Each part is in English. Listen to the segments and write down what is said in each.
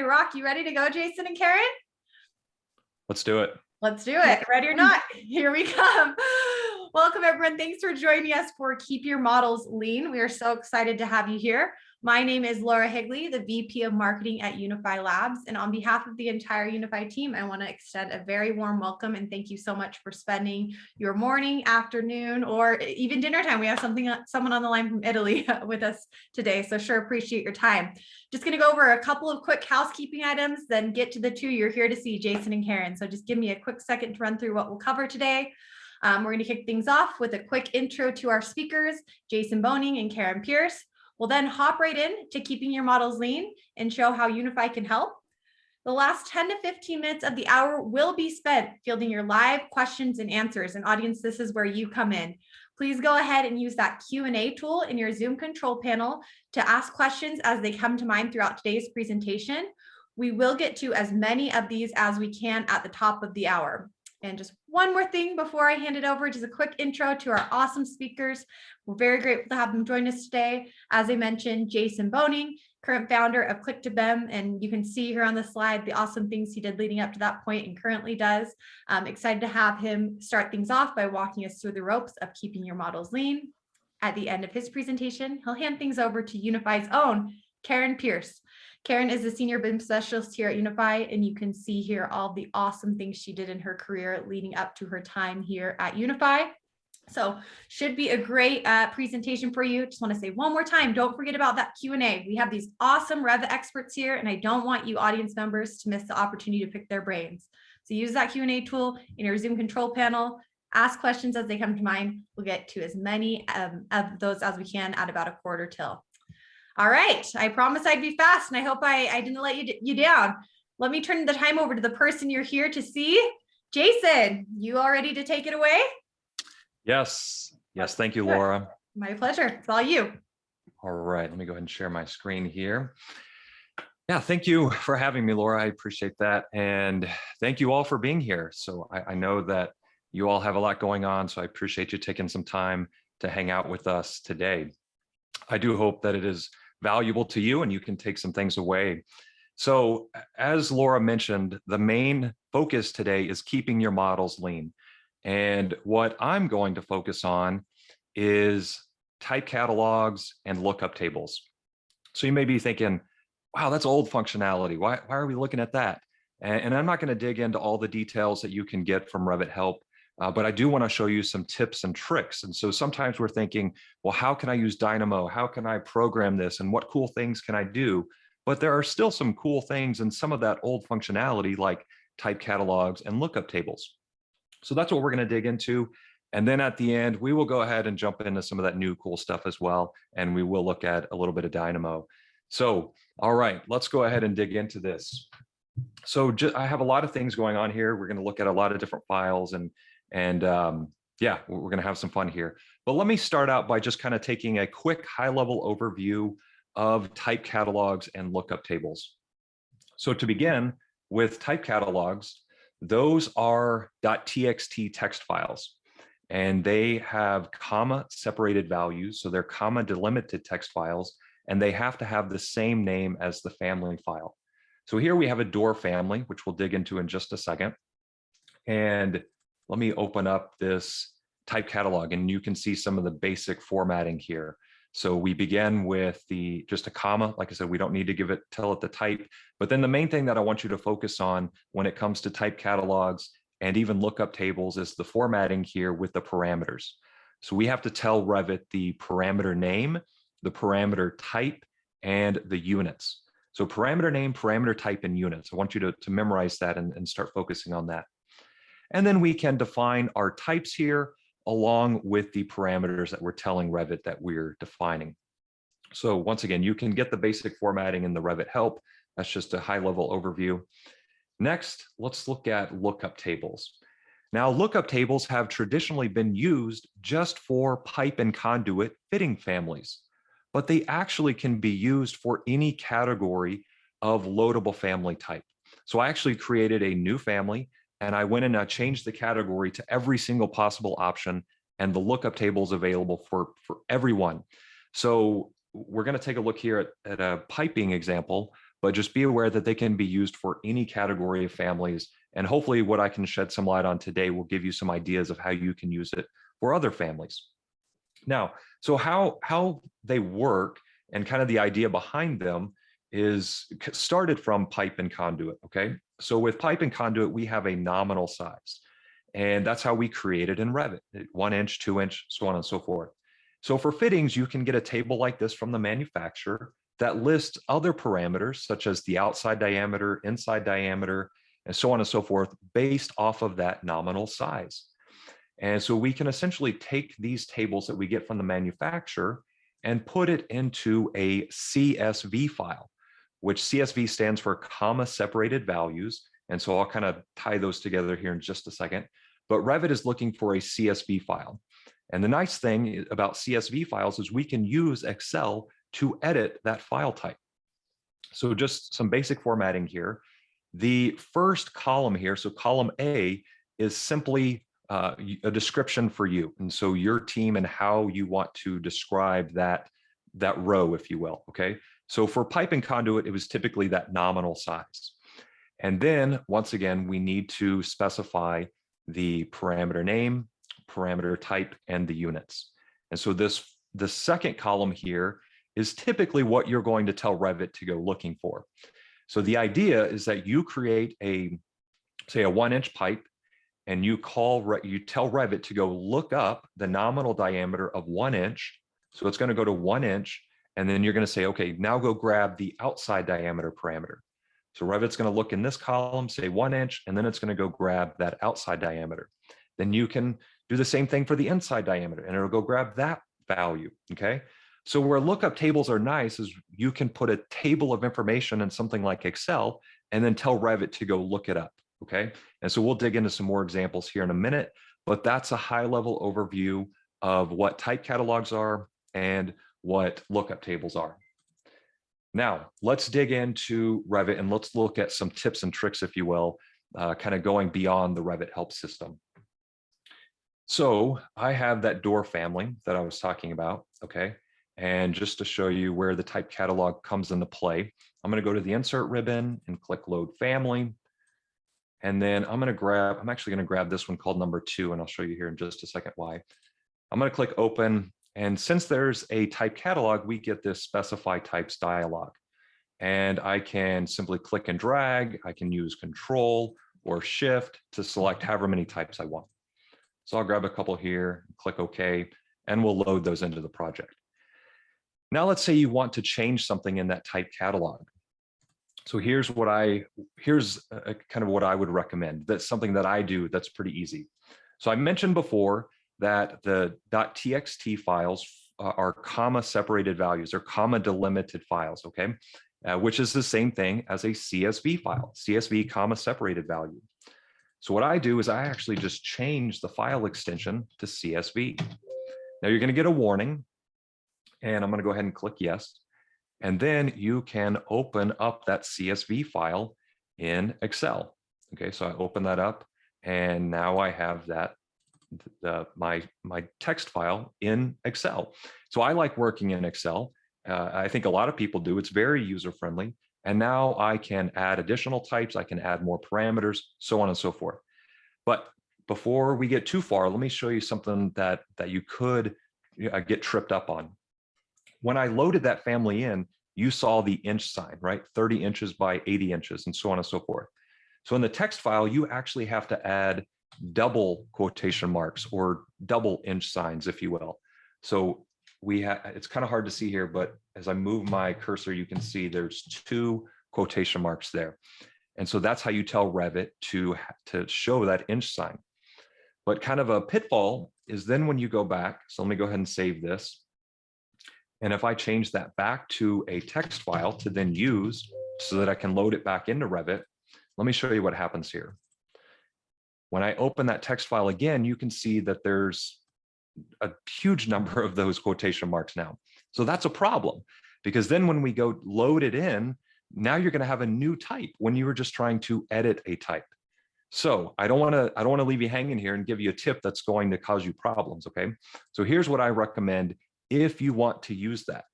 rock. You ready to go, Jason and Karen? Let's do it. Let's do it. Ready or not, here we come. Welcome, everyone. Thanks for joining us for Keep Your Models Lean. We are so excited to have you here. My name is Laura Higley, the VP of Marketing at Unifi Labs. And on behalf of the entire Unifi team, I want to extend a very warm welcome and thank you so much for spending your morning, afternoon, or even dinner time. We have someone on the line from Italy with us today, so sure appreciate your time. Just going to go over a couple of quick housekeeping items, then get to the two you're here to see, Jason and Karen. So just give me a quick second to run through what we'll cover today. We're going to kick things off with a quick intro to our speakers, Jason Boning and Karen Pierce. We'll then hop right in to keeping your models lean and show how Unifi can help. The last 10 to 15 minutes of the hour will be spent fielding your live questions and answers. And audience, this is where you come in. Please go ahead and use that Q&A tool in your Zoom control panel to ask questions as they come to mind throughout today's presentation. We will get to as many of these as we can at the top of the hour. And just one more thing before I hand it over, just a quick intro to our awesome speakers. We're very grateful to have them join us today. As I mentioned, Jason Boning, current founder of Click to BIM, and you can see here on the slide the awesome things he did leading up to that point and currently does. I'm excited to have him start things off by walking us through the ropes of keeping your models lean. At the end of his presentation, he'll hand things over to Unifi's own Karen Pierce. Karen is a senior BIM specialist here at Unifi, and you can see here all the awesome things she did in her career leading up to her time here at Unifi. So should be a great presentation for you. Just want to say one more time, don't forget about that Q&A. We have these awesome Revit experts here, and I don't want you audience members to miss the opportunity to pick their brains. So use that Q&A tool in your Zoom control panel. Ask questions as they come to mind. We'll get to as many of those as we can at about a quarter till. All right, I promise I'd be fast, and I hope I didn't let you down. Let me turn the time over to the person you're here to see. Jason, you all ready to take it away? Yes, thank you, Laura. My pleasure, it's all you. All right, let me go ahead and share my screen here. Yeah, thank you for having me, Laura. I appreciate that. And thank you all for being here. So I know that you all have a lot going on, so I appreciate you taking some time to hang out with us today. I do hope that it is valuable to you and you can take some things away. So as Laura mentioned, the main focus today is keeping your models lean. And what I'm going to focus on is type catalogs and lookup tables. So you may be thinking, wow, that's old functionality. Why are we looking at that? And I'm not going to dig into all the details that you can get from Revit Help, but I do want to show you some tips and tricks. And so sometimes we're thinking, well, how can I use Dynamo? How can I program this? And what cool things can I do? But there are still some cool things in some of that old functionality like type catalogs and lookup tables. So that's what we're going to dig into. And then at the end, we will go ahead and jump into some of that new cool stuff as well. And we will look at a little bit of Dynamo. So, all right, let's go ahead and dig into this. So I have a lot of things going on here. We're going to look at a lot of different files and yeah, we're going to have some fun here. But let me start out by just kind of taking a quick high-level overview of type catalogs and lookup tables. So to begin with type catalogs, those are .txt text files, and they have comma separated values. So they're comma delimited text files, and they have to have the same name as the family file. So here we have a door family, which we'll dig into in just a second. And let me open up this type catalog, and you can see some of the basic formatting here. So we begin with just a comma. Like I said, we don't need to tell it the type, but then the main thing that I want you to focus on when it comes to type catalogs and even lookup tables is the formatting here with the parameters. So we have to tell Revit the parameter name, the parameter type, and the units. So parameter name, parameter type, and units. I want you to memorize that and start focusing on that. And then we can define our types here along with the parameters that we're telling Revit that we're defining. So once again, you can get the basic formatting in the Revit help. That's just a high-level overview. Next, let's look at lookup tables. Now, lookup tables have traditionally been used just for pipe and conduit fitting families, but they actually can be used for any category of loadable family type. So I actually created a new family, and I went and I changed the category to every single possible option, and the lookup table is available for everyone. So we're going to take a look here at a piping example, but just be aware that they can be used for any category of families. And hopefully what I can shed some light on today will give you some ideas of how you can use it for other families. Now, so how they work and kind of the idea behind them is started from pipe and conduit, okay? So with pipe and conduit, we have a nominal size. And that's how we create it in Revit, 1 inch, 2 inch, so on and so forth. So for fittings, you can get a table like this from the manufacturer that lists other parameters, such as the outside diameter, inside diameter, and so on and so forth, based off of that nominal size. And so we can essentially take these tables that we get from the manufacturer and put it into a CSV file, which CSV stands for comma separated values. And so I'll kind of tie those together here in just a second. But Revit is looking for a CSV file. And the nice thing about CSV files is we can use Excel to edit that file type. So just some basic formatting here. The first column here, so column A, is simply a description for you. And so your team and how you want to describe that row, if you will, okay? So for pipe and conduit, it was typically that nominal size. And then once again, we need to specify the parameter name, parameter type, and the units. And so the second column here is typically what you're going to tell Revit to go looking for. So the idea is that you create say a 1 inch pipe, and you tell Revit to go look up the nominal diameter of 1 inch. So it's going to go to 1 inch, and then you're going to say, okay, now go grab the outside diameter parameter. So Revit's going to look in this column, say 1 inch, and then it's going to go grab that outside diameter. Then you can do the same thing for the inside diameter, and it'll go grab that value, okay? So where lookup tables are nice is you can put a table of information in something like Excel and then tell Revit to go look it up, okay? And so we'll dig into some more examples here in a minute, but that's a high-level overview of what type catalogs are and what lookup tables are. Now, let's dig into Revit and let's look at some tips and tricks, if you will, kind of going beyond the Revit help system. So I have that door family that I was talking about, okay? And just to show you where the type catalog comes into play, I'm going to go to the insert ribbon and click load family. And then I'm actually going to grab this one called number 2, and I'll show you here in just a second why. I'm going to click open. And since there's a type catalog, we get this specify types dialog. And I can simply click and drag. I can use control or shift to select however many types I want. So I'll grab a couple here, click OK, and we'll load those into the project. Now let's say you want to change something in that type catalog. So here's kind of what I would recommend. That's something that I do that's pretty easy. So I mentioned before that the .txt files are comma separated values or comma delimited files, okay? Which is the same thing as a CSV file, CSV comma separated value. So what I do is I actually just change the file extension to CSV. Now you're going to get a warning, and I'm going to go ahead and click yes. And then you can open up that CSV file in Excel. Okay, so I open that up, and now I have my text file in Excel. So I like working in Excel. I think a lot of people do. It's very user-friendly. And now I can add additional types. I can add more parameters, so on and so forth. But before we get too far, let me show you something that you could get tripped up on. When I loaded that family in, you saw the inch sign, right? 30 inches by 80 inches and so on and so forth. So in the text file, you actually have to add double quotation marks or double inch signs, if you will. So it's kind of hard to see here, but as I move my cursor, you can see there's 2 quotation marks there. And so that's how you tell Revit to show that inch sign. But kind of a pitfall is then when you go back, so let me go ahead and save this. And if I change that back to a text file to then use so that I can load it back into Revit, let me show you what happens here. When I open that text file again, you can see that there's a huge number of those quotation marks now. So that's a problem, because then when we go load it in, now you're going to have a new type when you were just trying to edit a type. So I don't want to leave you hanging here and give you a tip that's going to cause you problems, okay? So here's what I recommend if you want to use that.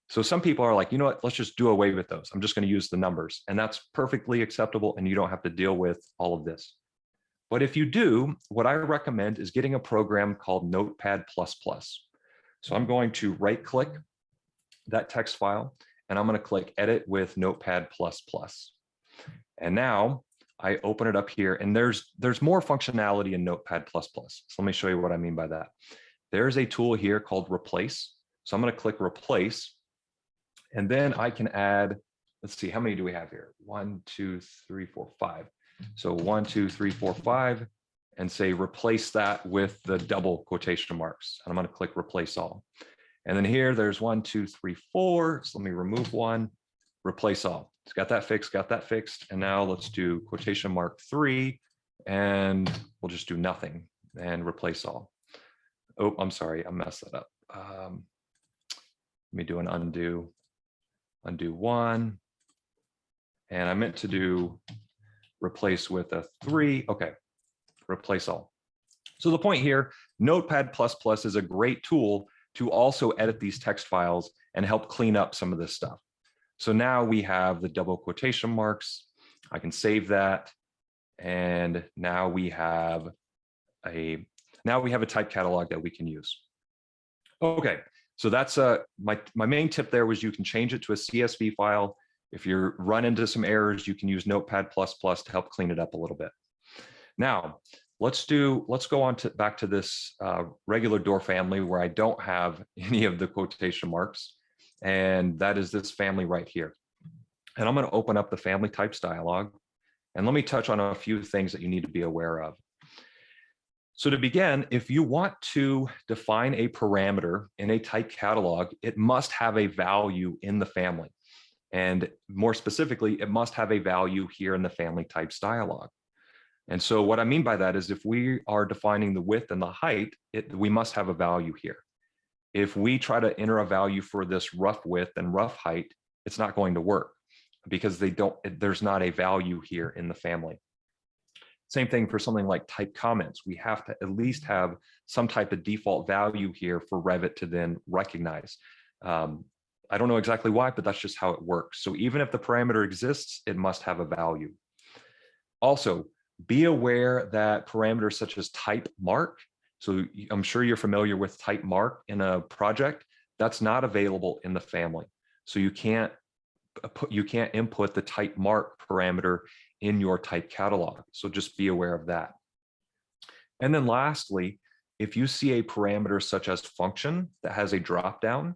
So some people are like, you know what, let's just do away with those. I'm just going to use the numbers. And that's perfectly acceptable. And you don't have to deal with all of this. But if you do, what I recommend is getting a program called Notepad++. So I'm going to right click that text file and I'm going to click edit with Notepad++. And now I open it up here and there's more functionality in Notepad++. So let me show you what I mean by that. There's a tool here called replace. So I'm going to click replace. And then I can add, let's see, how many do we have here? 1, 2, 3, 4, 5. So 1, 2, 3, 4, 5, and say replace that with the double quotation marks. And I'm going to click replace all. And then here, there's 1, 2, 3, 4. So let me remove one, replace all. It's got that fixed. And now let's do quotation mark 3, and we'll just do nothing and replace all. Oh, I'm sorry, I messed that up. Let me do an undo one. And I meant to do replace with a 3. Okay, replace all. So the point here, Notepad++ is a great tool to also edit these text files and help clean up some of this stuff. So now we have the double quotation marks. I can save that. And now we have a type catalog that we can use. Okay, so that's my main tip there was you can change it to a CSV file. If you run into some errors, you can use Notepad++ to help clean it up a little bit. Now, let's go on back to this regular door family where I don't have any of the quotation marks. And that is this family right here. And I'm going to open up the family types dialog. And let me touch on a few things that you need to be aware of. So to begin, if you want to define a parameter in a type catalog, it must have a value in the family. And more specifically, it must have a value here in the family types dialog. And so what I mean by that is if we are defining the width and the height, we must have a value here. If we try to enter a value for this rough width and rough height, it's not going to work because there's not a value here in the family. Same thing for something like type comments. We have to at least have some type of default value here for Revit to then recognize. I don't know exactly why, but that's just how it works. So even if the parameter exists, it must have a value. Also, be aware that parameters such as type mark, so I'm sure you're familiar with type mark in a project, that's not available in the family. So you can't input the type mark parameter in your type catalog. So just be aware of that. And then lastly, if you see a parameter such as function that has a dropdown,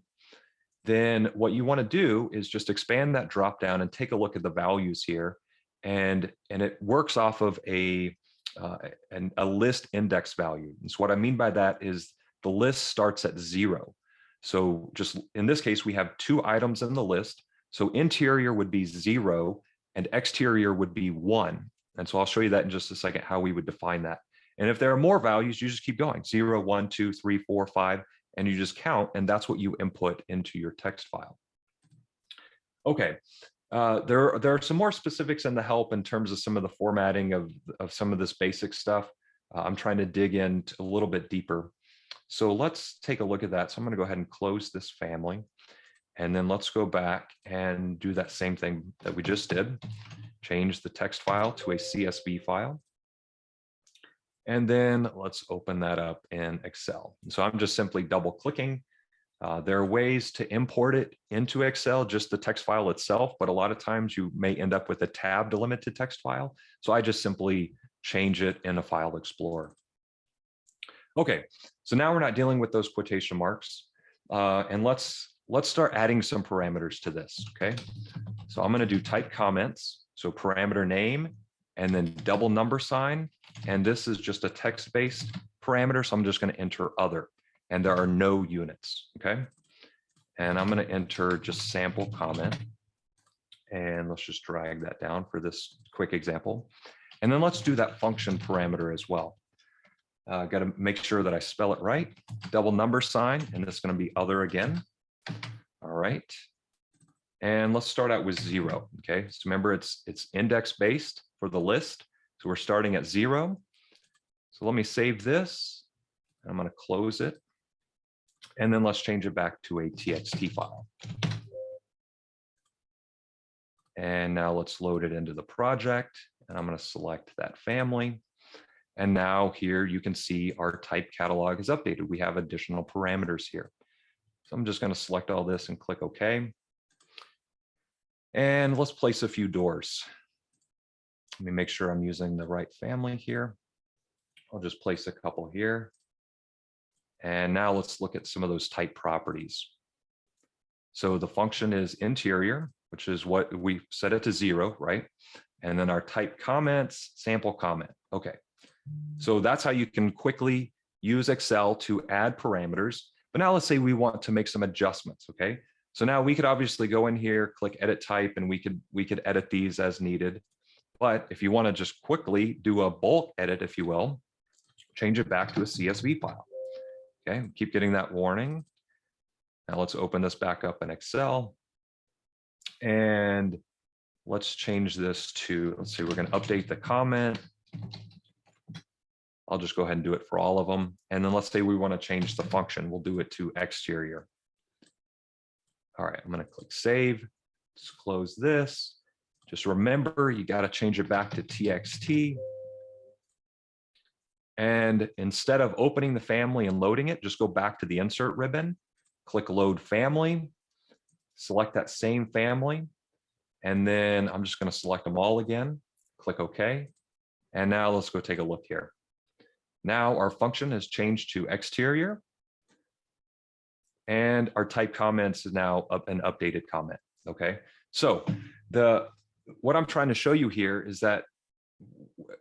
then what you want to do is just expand that dropdown and take a look at the values here. And it works off of a list index value. And so what I mean by that is the list starts at 0. So just in this case, we have 2 items in the list. So interior would be 0 and exterior would be 1. And so I'll show you that in just a second, how we would define that. And if there are more values, you just keep going, 0, 1, 2, 3, 4, 5, and you just count, and that's what you input into your text file. Okay, there are some more specifics in the help in terms of some of the formatting of some of this basic stuff. I'm trying to dig in a little bit deeper. So let's take a look at that. So I'm going to go ahead and close this family. And then let's go back and do that same thing that we just did. Change the text file to a CSV file. And then let's open that up in Excel. So I'm just simply double clicking. There are ways to import it into Excel, just the text file itself, but a lot of times you may end up with a tab delimited text file. So I just simply change it in a file explorer. Okay, so now we're not dealing with those quotation marks. And let's start adding some parameters to this, okay? So I'm gonna do type comments, so parameter name, and then double number sign. And this is just a text-based parameter, so I'm just gonna enter other. And there are no units, okay? And I'm gonna enter just sample comment. And let's just drag that down for this quick example. And then let's do that function parameter as well. Got to make sure that I spell it right. Double number sign, and it's going to be other again. All right. And let's start out with 0. Okay. So remember, it's index based for the list. So we're starting at 0. So let me save this. I'm going to close it. And then let's change it back to a TXT file. And now let's load it into the project. And I'm going to select that family. And now here you can see our type catalog is updated. We have additional parameters here. So I'm just going to select all this and click OK. And let's place a few doors. Let me make sure I'm using the right family here. I'll just place a couple here. And now let's look at some of those type properties. So the function is interior, which is what we set it to 0, right? And then our type comments, sample comment. Okay. So that's how you can quickly use Excel to add parameters. But now let's say we want to make some adjustments, okay? So now we could obviously go in here, click edit type, and we could edit these as needed. But if you want to just quickly do a bulk edit, if you will, change it back to a CSV file. Okay, keep getting that warning. Now let's open this back up in Excel. And let's change this to, let's see, we're going to update the comment. I'll just go ahead and do it for all of them. And then let's say we want to change the function. We'll do it to exterior. All right, I'm going to click save. Just close this. Just remember, you got to change it back to TXT. And instead of opening the family and loading it, just go back to the insert ribbon, click load family, select that same family. And then I'm just going to select them all again, click OK. And now let's go take a look here. Now our function has changed to exterior. And our type comments is now an updated comment. Okay. So what I'm trying to show you here is that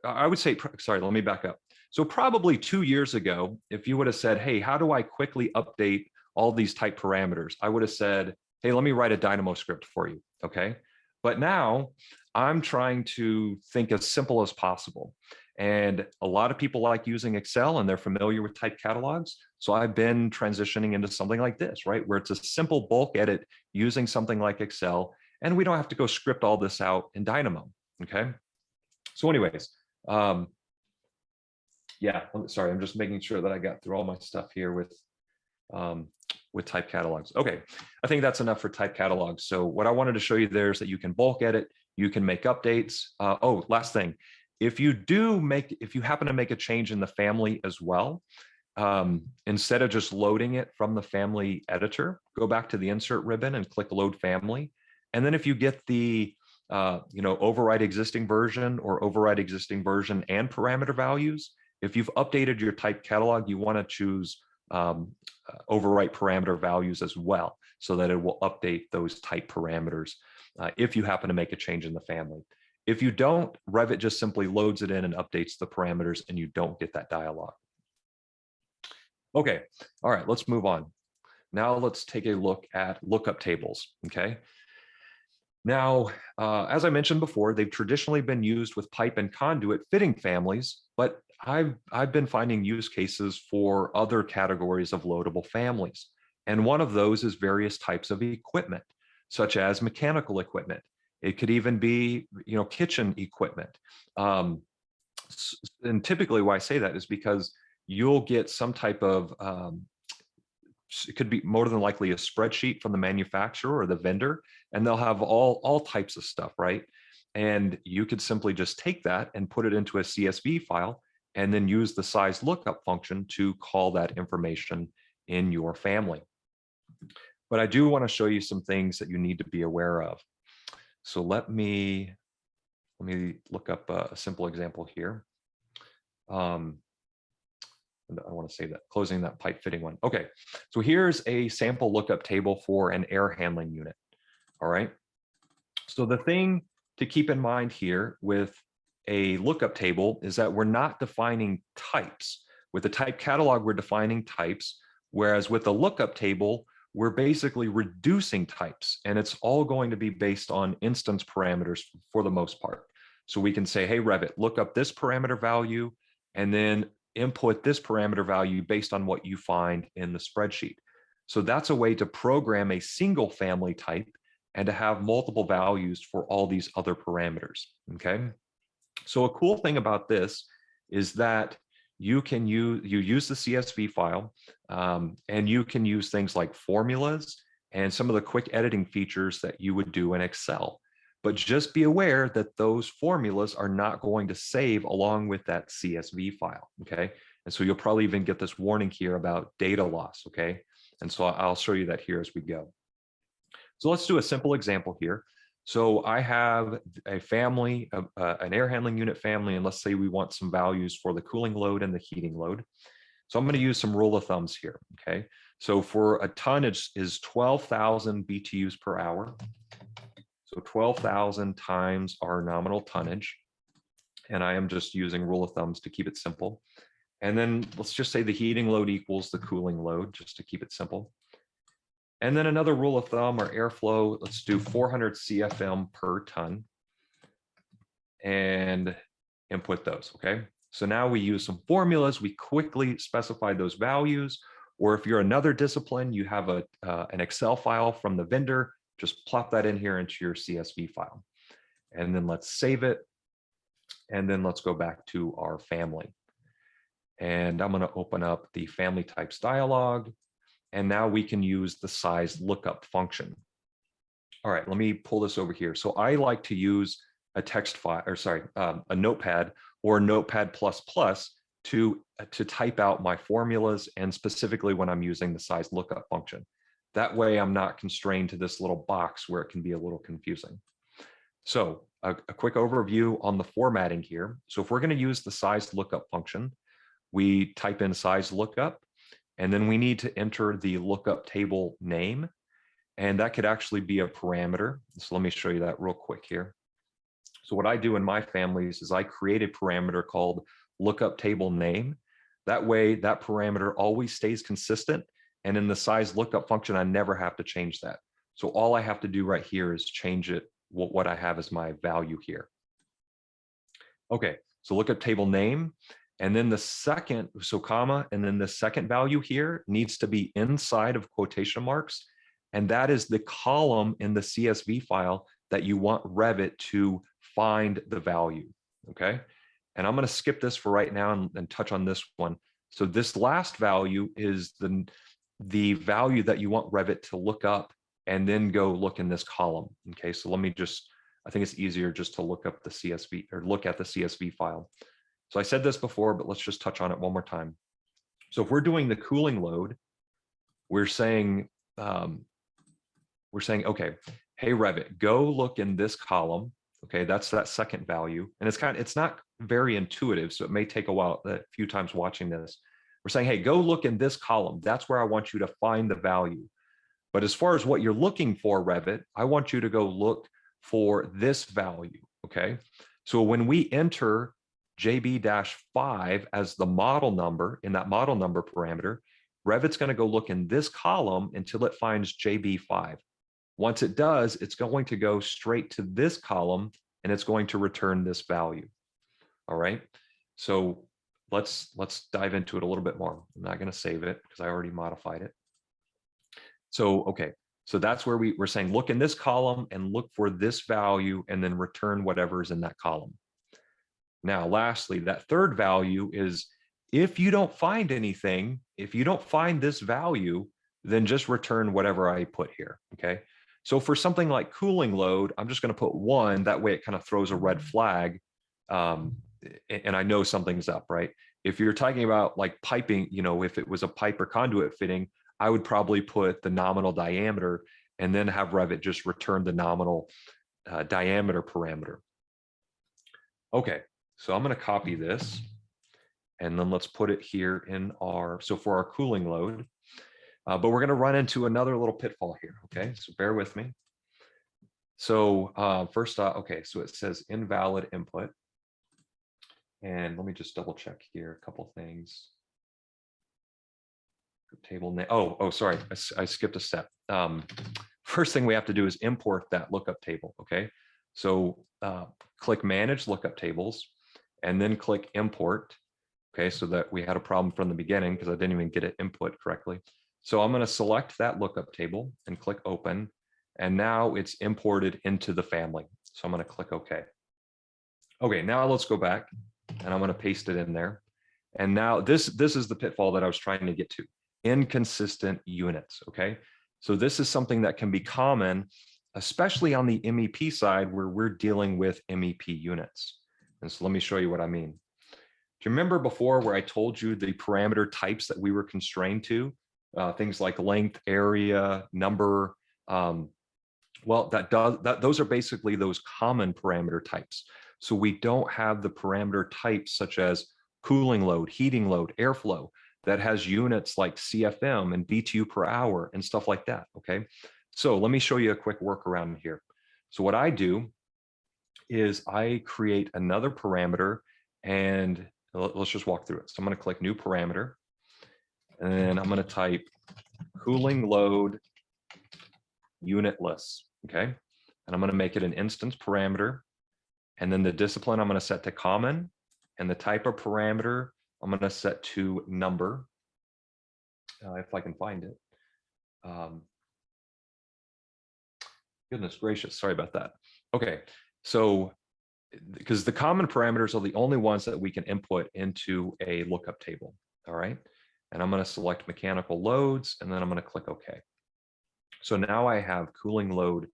I would say, sorry, let me back up. So probably 2 years ago, if you would have said, hey, how do I quickly update all these type parameters? I would have said, hey, let me write a Dynamo script for you. Okay. But now I'm trying to think as simple as possible. And a lot of people like using Excel and they're familiar with type catalogs. So I've been transitioning into something like this, right? Where it's a simple bulk edit using something like Excel. And we don't have to go script all this out in Dynamo, okay? So anyways, yeah, sorry, I'm just making sure that I got through all my stuff here with type catalogs. Okay, I think that's enough for type catalogs. So what I wanted to show you there is that you can bulk edit, you can make updates. Oh, last thing, if you happen to make a change in the family as well, instead of just loading it from the family editor, go back to the insert ribbon and click load family. And then if you get the override existing version or override existing version and parameter values, if you've updated your type catalog, you want to choose overwrite parameter values as well, so that it will update those type parameters if you happen to make a change in the family. If you don't, Revit just simply loads it in and updates the parameters and you don't get that dialog. Okay, all right, let's move on. Now let's take a look at lookup tables, okay? Now, as I mentioned before, they've traditionally been used with pipe and conduit fitting families, but I've been finding use cases for other categories of loadable families. And one of those is various types of equipment, such as mechanical equipment. It could even be, kitchen equipment. And typically why I say that is because you'll get some type of, it could be more than likely a spreadsheet from the manufacturer or the vendor, and they'll have all types of stuff, right? And you could simply just take that and put it into a CSV file and then use the size lookup function to call that information in your family. But I do want to show you some things that you need to be aware of. So let me look up a simple example here. I want to say that closing that pipe fitting one. Okay, so here's a sample lookup table for an air handling unit. All right. So the thing to keep in mind here with a lookup table is that we're not defining types. With the type catalog, we're defining types, whereas with the lookup table, we're basically reducing types, and it's all going to be based on instance parameters for the most part. So we can say, hey, Revit, look up this parameter value, and then input this parameter value based on what you find in the spreadsheet. So that's a way to program a single family type and to have multiple values for all these other parameters, okay? So a cool thing about this is that you use the CSV file, and you can use things like formulas and some of the quick editing features that you would do in Excel. but just be aware that those formulas are not going to save along with that CSV file, okay? And so you'll probably even get this warning here about data loss, okay? And so I'll show you that here as we go. So let's do a simple example here. So I have a family, an air handling unit family, and let's say we want some values for the cooling load and the heating load. So I'm going to use some rule of thumbs here, okay? So for a ton is 12,000 BTUs per hour. So 12,000 times our nominal tonnage. And I am just using rule of thumbs to keep it simple. And then let's just say the heating load equals the cooling load, just to keep it simple. And then another rule of thumb or airflow, let's do 400 CFM per ton and input those, okay? So now we use some formulas, we quickly specify those values, or if you're another discipline, you have an Excel file from the vendor, just plop that in here into your CSV file. And then let's save it. And then let's go back to our family. And I'm gonna open up the family types dialog. And now we can use the size lookup function. All right, let me pull this over here. So I like to use a text file, or sorry, a notepad or Notepad++ to type out my formulas, and specifically when I'm using the size lookup function. That way I'm not constrained to this little box where it can be a little confusing. So a quick overview on the formatting here. So if we're going to use the size lookup function, we type in size lookup, and then we need to enter the lookup table name. And that could actually be a parameter. So let me show you that real quick here. So what I do in my families is I create a parameter called lookup table name. That way that parameter always stays consistent. And in the size lookup function, I never have to change that. So all I have to do right here is change it, what I have as my value here. Okay, so lookup table name. And then the second, so comma, and then the second value here needs to be inside of quotation marks. And that is the column in the CSV file that you want Revit to find the value, okay? And I'm gonna skip this for right now and touch on this one. So this last value is the value that you want Revit to look up and then go look in this column, okay? So let me just, I think it's easier just to look up the CSV or look at the CSV file. So I said this before, but let's just touch on it one more time. So if we're doing the cooling load, we're saying, okay, hey Revit, go look in this column. Okay, that's that second value, and it's not very intuitive, so it may take a few times watching this. We're saying, hey, go look in this column. That's where I want you to find the value. But as far as what you're looking for, Revit, I want you to go look for this value. Okay, so when we enter JB-5 as the model number in that model number parameter, Revit's going to go look in this column until it finds JB5. Once it does, it's going to go straight to this column and it's going to return this value. All right. So let's dive into it a little bit more. I'm not going to save it because I already modified it. So, okay. So that's where we're saying, look in this column and look for this value and then return whatever is in that column. Now, lastly, that third value is if you don't find anything, if you don't find this value, then just return whatever I put here, okay? So for something like cooling load, I'm just gonna put 1, that way it kind of throws a red flag, and I know something's up, right? If you're talking about like piping, you know, if it was a pipe or conduit fitting, I would probably put the nominal diameter and then have Revit just return the nominal diameter parameter. Okay. So I'm going to copy this and then let's put it here in so for our cooling load, but we're going to run into another little pitfall here. Okay. So bear with me. So first, okay. So it says invalid input. And let me just double check here. A couple things. Table name. Oh, sorry. I skipped a step. First thing we have to do is import that lookup table. Okay. So click manage lookup tables. And then click import, okay, so that we had a problem from the beginning because I didn't even get it input correctly. So I'm going to select that lookup table and click open, and now it's imported into the family. So I'm going to click OK. Okay, now let's go back, and I'm going to paste it in there. And now this is the pitfall that I was trying to get to, inconsistent units, okay? So this is something that can be common especially on the MEP side where we're dealing with MEP units. And so let me show you what I mean. Do you remember before where I told you the parameter types that we were constrained to? Things like length, area, number. Well, those are basically those common parameter types. So we don't have the parameter types such as cooling load, heating load, airflow that has units like CFM and BTU per hour and stuff like that, okay? So let me show you a quick workaround here. So what I do is I create another parameter, and let's just walk through it. So I'm going to click new parameter, and then I'm going to type cooling load unitless, okay? And I'm going to make it an instance parameter, and then the discipline I'm going to set to common, and the type of parameter I'm going to set to number, if I can find it. Goodness gracious, sorry about that. Okay, so because the common parameters are the only ones that we can input into a lookup table, all right? And I'm going to select mechanical loads, and then I'm going to click OK. So now I have cooling load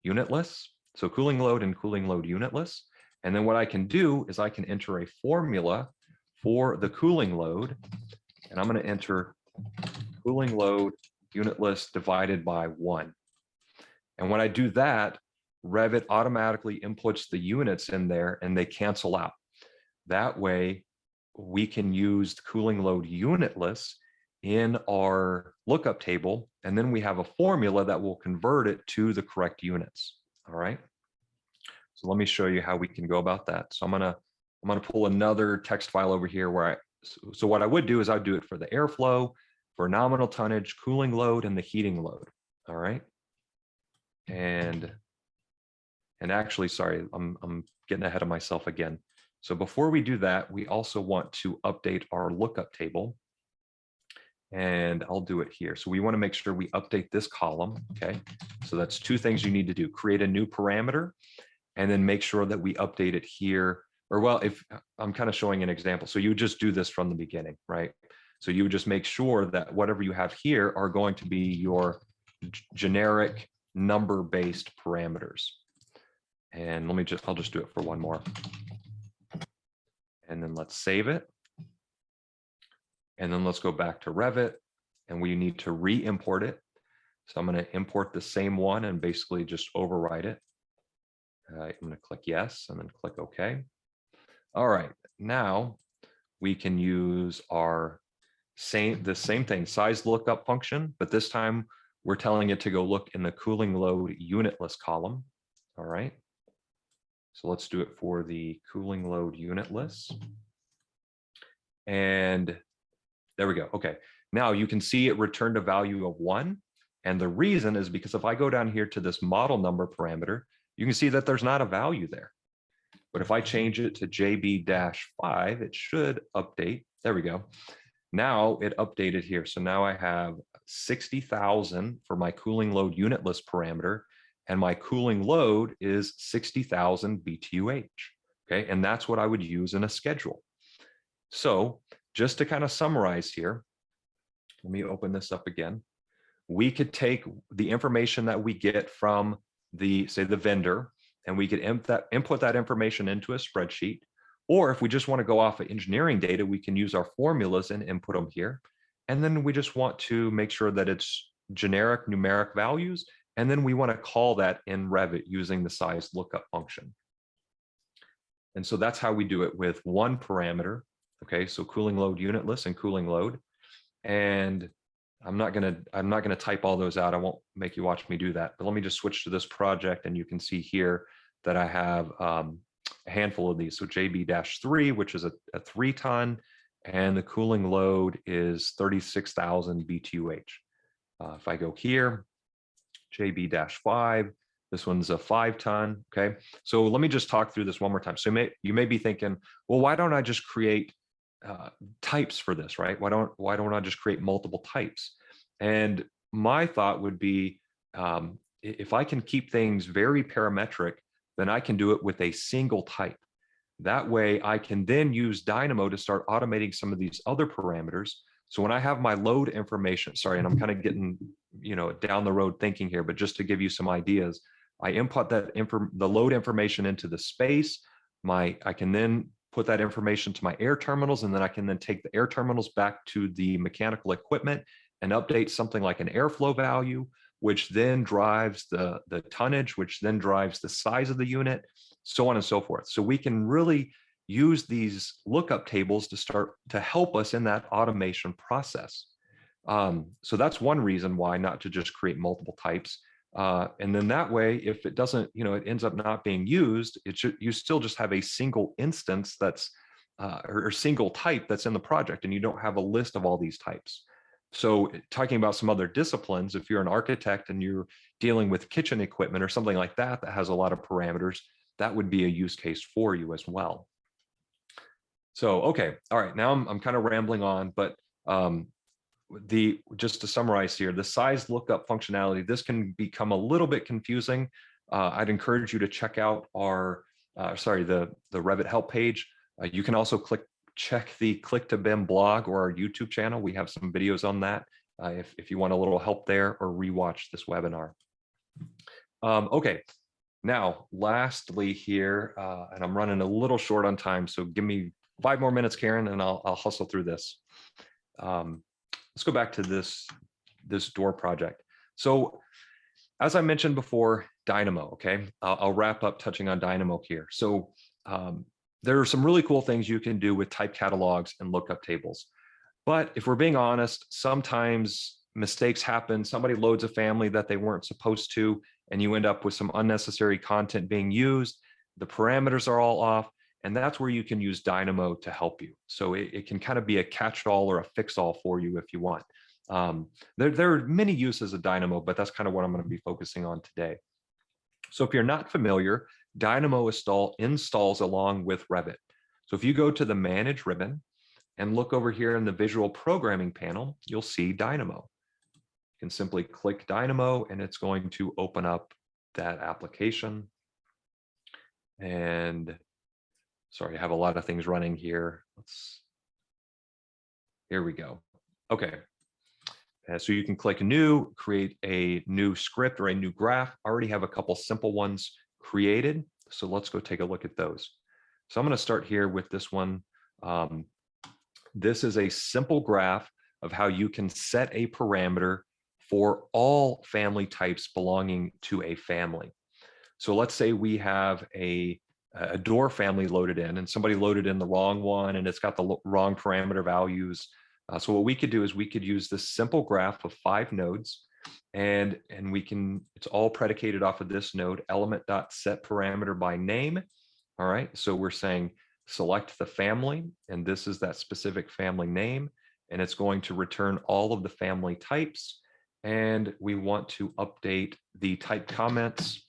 unitless. So cooling load and cooling load unitless. And then what I can do is I can enter a formula for the cooling load, and I'm going to enter cooling load unitless divided by 1. And when I do that, Revit automatically inputs the units in there and they cancel out. That way, we can use the cooling load unitless in our lookup table, and then we have a formula that will convert it to the correct units. All right. So let me show you how we can go about that. So I'm gonna pull another text file over here where so what I would do is I'd do it for the airflow, for nominal tonnage, cooling load, and the heating load. All right. And actually, sorry, I'm getting ahead of myself again. So before we do that, we also want to update our lookup table. And I'll do it here. So we want to make sure we update this column, okay? So that's 2 things you need to do. Create a new parameter, and then make sure that we update it here. Or well, if I'm kind of showing an example. So you would just do this from the beginning, right? So you would just make sure that whatever you have here are going to be your generic number-based parameters. And I'll just do it for one more. And then let's save it. And then let's go back to Revit, and we need to re-import it. So I'm going to import the same one and basically just override it. I'm going to click yes and then click OK. All right, now we can use the same thing, size lookup function, but this time we're telling it to go look in the cooling load unitless column. All right. So let's do it for the cooling load unitless. And there we go. Okay. Now you can see it returned a value of 1. And the reason is because if I go down here to this model number parameter, you can see that there's not a value there. But if I change it to JB-5, it should update. There we go. Now it updated here. So now I have 60,000 for my cooling load unitless parameter, and my cooling load is 60,000 BTUH. Okay. And that's what I would use in a schedule. So just to kind of summarize here, let me open this up again. We could take the information that we get from say the vendor, and we could input that information into a spreadsheet. Or if we just want to go off of engineering data, we can use our formulas and input them here. And then we just want to make sure that it's generic numeric values. And then we want to call that in Revit using the size lookup function. And so that's how we do it with one parameter. Okay, so cooling load unitless and cooling load. And I'm not gonna type all those out. I won't make you watch me do that. But let me just switch to this project, and you can see here that I have a handful of these. So JB-3, which is a 3-ton, and the cooling load is 36,000 BTUH. If I go here, JB-5, this one's a 5-ton. Okay, so let me just talk through this one more time. So you may be thinking, well, why don't I just create types for this, right? Why don't I just create multiple types? And my thought would be, if I can keep things very parametric, then I can do it with a single type. That way I can then use Dynamo to start automating some of these other parameters. So when I have my load information, sorry, and I'm kind of getting, down the road thinking here, but just to give you some ideas, I input that the load information into the space. I can then put that information to my air terminals, and then I can then take the air terminals back to the mechanical equipment and update something like an airflow value, which then drives the tonnage, which then drives the size of the unit, so on and so forth. So we can really use these lookup tables to start to help us in that automation process. So that's one reason why not to just create multiple types. And then that way, if it doesn't, it ends up not being used, you still just have a single instance that's or single type that's in the project, and you don't have a list of all these types. So talking about some other disciplines, if you're an architect and you're dealing with kitchen equipment or something like that that has a lot of parameters, that would be a use case for you as well. So, okay, all right, now I'm kind of rambling on, but just to summarize here, the size lookup functionality, this can become a little bit confusing. I'd encourage you to check out the Revit help page. You can also check the Click to BIM blog or our YouTube channel. We have some videos on that if you want a little help there, or rewatch this webinar. Okay, now lastly here, and I'm running a little short on time, so give me 5 more minutes, Karen, and I'll hustle through this. Let's go back to this door project. So as I mentioned before, Dynamo, okay? I'll wrap up touching on Dynamo here. So there are some really cool things you can do with type catalogs and lookup tables. But if we're being honest, sometimes mistakes happen. Somebody loads a family that they weren't supposed to, and you end up with some unnecessary content being used. The parameters are all off, and that's where you can use Dynamo to help you. So it can kind of be a catch-all or a fix-all for you if you want. There are many uses of Dynamo, but that's kind of what I'm going to be focusing on today. So if you're not familiar, Dynamo installs along with Revit. So if you go to the Manage ribbon and look over here in the Visual Programming panel, you'll see Dynamo. You can simply click Dynamo and it's going to open up that application. And sorry, I have a lot of things running here. Here we go. Okay. So you can click New, create a new script or a new graph. I already have a couple simple ones created. So let's go take a look at those. So I'm going to start here with this one. This is a simple graph of how you can set a parameter for all family types belonging to a family. So let's say we have a door family loaded in, and somebody loaded in the wrong one and it's got the wrong parameter values. So what we could do is we could use this simple graph of 5 nodes, and it's all predicated off of this node, element.setParameter by name. All right, so we're saying select the family, and this is that specific family name, and it's going to return all of the family types. And we want to update the type comments.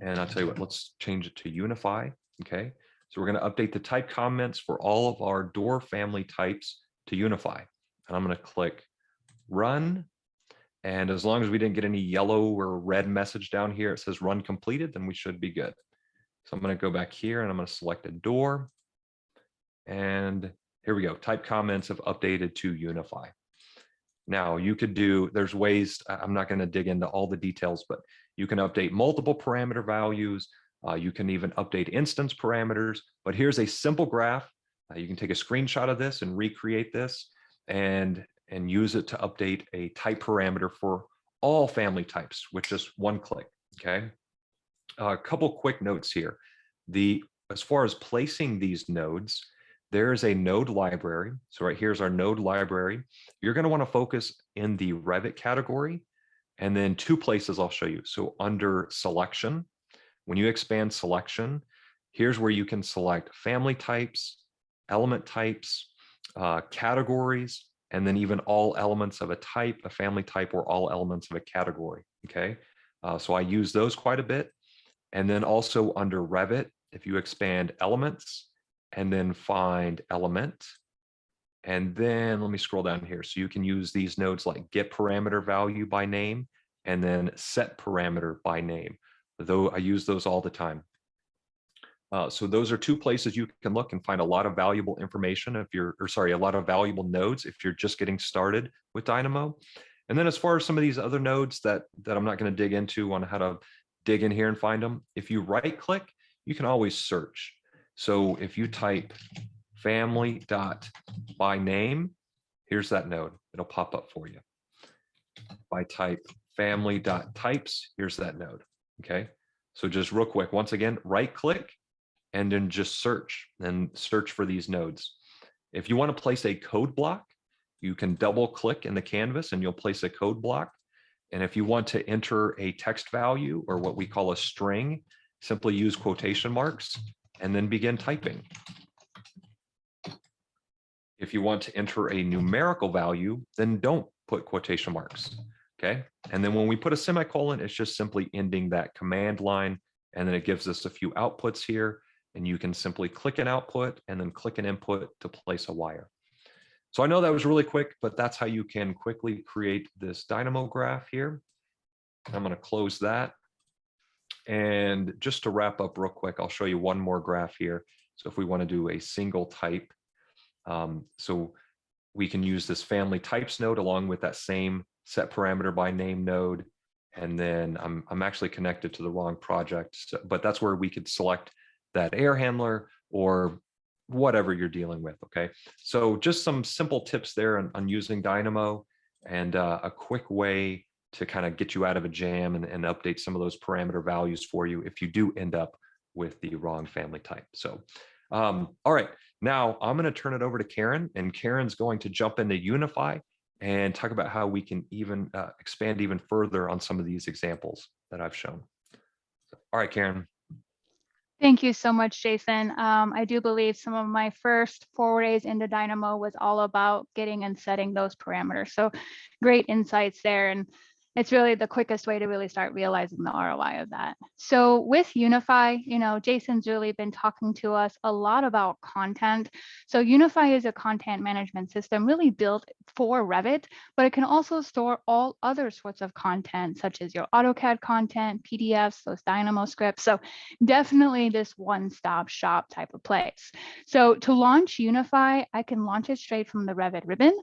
And I'll tell you what, let's change it to Unifi. Okay, so we're going to update the type comments for all of our door family types to Unifi. And I'm going to click Run. And as long as we didn't get any yellow or red message down here, it says run completed, then we should be good. So I'm going to go back here and I'm going to select a door. And here we go. Type comments have updated to Unifi. Now you could there's ways, I'm not going to dig into all the details, but you can update multiple parameter values. You can even update instance parameters, but here's a simple graph. You can take a screenshot of this and recreate this and use it to update a type parameter for all family types with just one click, okay? A couple quick notes here. As far as placing these nodes, there is a node library. So right here's our node library. You're going to want to focus in the Revit category, and then 2 places I'll show you. So under selection, when you expand selection, here's where you can select family types, element types, categories, and then even all elements of a type, a family type, or all elements of a category. Okay, so I use those quite a bit. And then also under Revit, if you expand elements and then find element, and then let me scroll down here. So you can use these nodes like get parameter value by name and then set parameter by name, though I use those all the time. So those are 2 places you can look and find a lot of valuable information a lot of valuable nodes if you're just getting started with Dynamo. And then as far as some of these other nodes that I'm not going to dig into on how to dig in here and find them. If you right click, you can always search. So if you type family.by name, here's that node. It'll pop up for you. If I type family.types, here's that node. Okay. So just real quick, once again, right click and then just search and search for these nodes. If you want to place a code block, you can double click in the canvas and you'll place a code block. And if you want to enter a text value or what we call a string, simply use quotation marks and then begin typing. If you want to enter a numerical value, then don't put quotation marks. Okay. And then when we put a semicolon, it's just simply ending that command line. And then it gives us a few outputs here. And you can simply click an output and then click an input to place a wire. So I know that was really quick, but that's how you can quickly create this dynamo graph here. I'm going to close that. And just to wrap up real quick, I'll show you one more graph here. So if we want to do a single type, so we can use this family types node along with that same set parameter by name node. And then I'm actually connected to the wrong project, but that's where we could select that air handler or whatever you're dealing with. Okay, so just some simple tips there on using Dynamo and a quick way to kind of get you out of a jam and update some of those parameter values for you if you do end up with the wrong family type. So all right, now I'm going to turn it over to Karen, and Karen's going to jump into Unifi and talk about how we can even expand even further on some of these examples that I've shown. All right, Karen. Thank you so much, Jason. I do believe some of my first forays into Dynamo was all about getting and setting those parameters. So great insights there. And it's really the quickest way to really start realizing the ROI of that. So with Unifi, Jason's really been talking to us a lot about content. So Unifi is a content management system really built for Revit, but it can also store all other sorts of content, such as your AutoCAD content, PDFs, those Dynamo scripts. So definitely this one-stop shop type of place. So to launch Unifi, I can launch it straight from the Revit ribbon,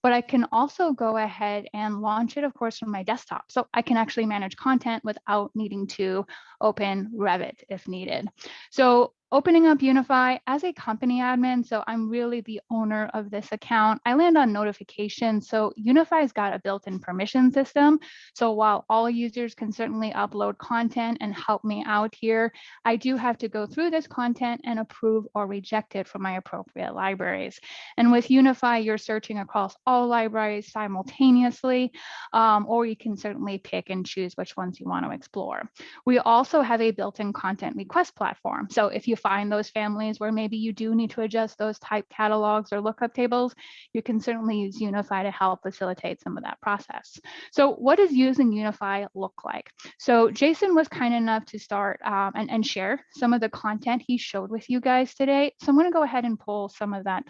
but I can also go ahead and launch it, of course, from my desktop. So I can actually manage content without needing to open Revit if needed. So opening up Unifi as a company admin, so I'm really the owner of this account. I land on notifications. So Unifi's got a built-in permission system. So while all users can certainly upload content and help me out here, I do have to go through this content and approve or reject it from my appropriate libraries. And with Unifi, you're searching across all libraries simultaneously, or you can certainly pick and choose which ones you want to explore. We also have a built-in content request platform. So if you find those families where maybe you do need to adjust those type catalogs or lookup tables, you can certainly use Unifi to help facilitate some of that process. So what does using Unifi look like? So Jason was kind enough to start and share some of the content he showed with you guys today. So I'm going to go ahead and pull some of that